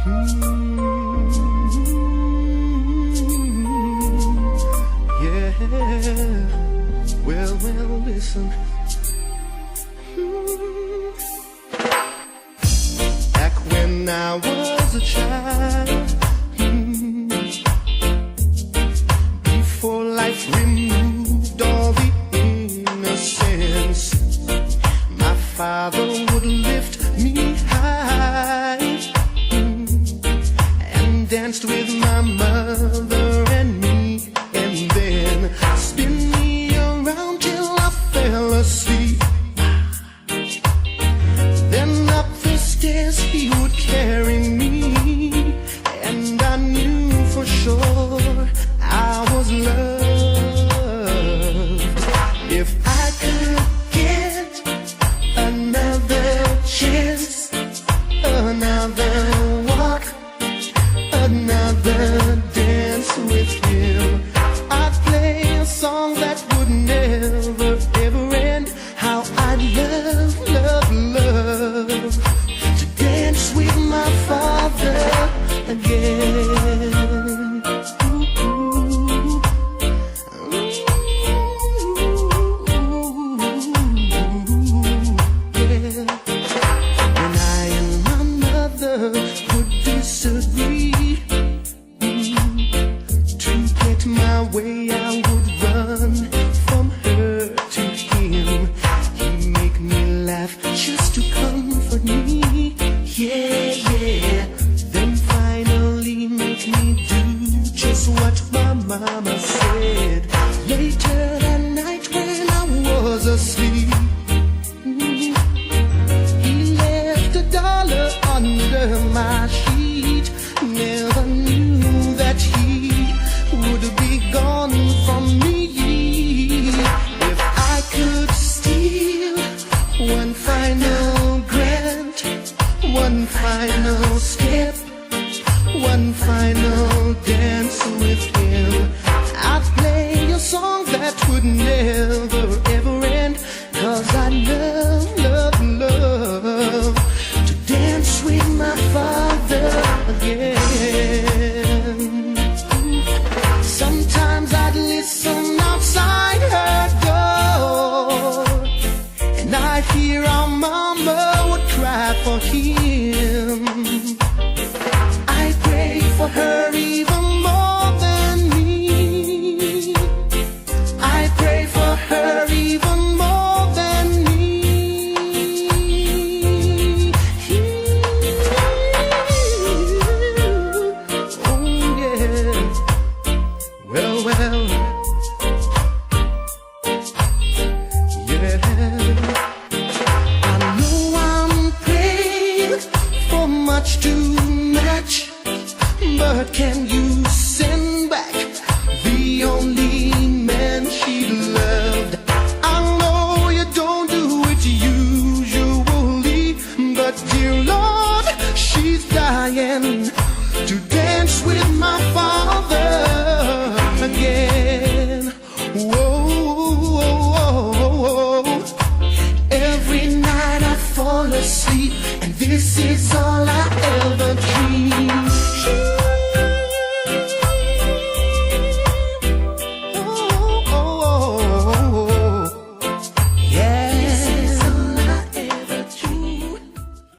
Yeah, well, listen. Back when I was a child, before life removed all the innocence, my father would lift me high and danced with my mother and me, and then spin me around till I fell asleep. Then up the stairs he would carry me, and I knew for sure I was loved. If I could get another chance, another walk, another dance with him, I'd play a song that would never, ever end. How I'd love, love, love to dance with my father again. When I and my mother would disagree, to get my way I would run from her to him. He'd make me laugh just to comfort me. Yeah, yeah. Then finally make me do just what my mama said. Later that night when I was asleep, he left $1 under my sheet. Never knew that he would be gone from me. If I could steal one final grant, one final step, one final dance with him, I'd play a song that would never ever end. 'Cause I love, love, love to dance with my father again. Sometimes I'd listen outside her door, and I'd hear our mama would cry for him. I pray for her even more than me. I pray for her even more than me. Oh yeah. Well, yeah. I know I'm praying for much too much, but can you send back the only man she loved? I know you don't do it usually, but dear Lord, she's dying to dance with my father again. Whoa, whoa, whoa. Every night I fall asleep, and this is all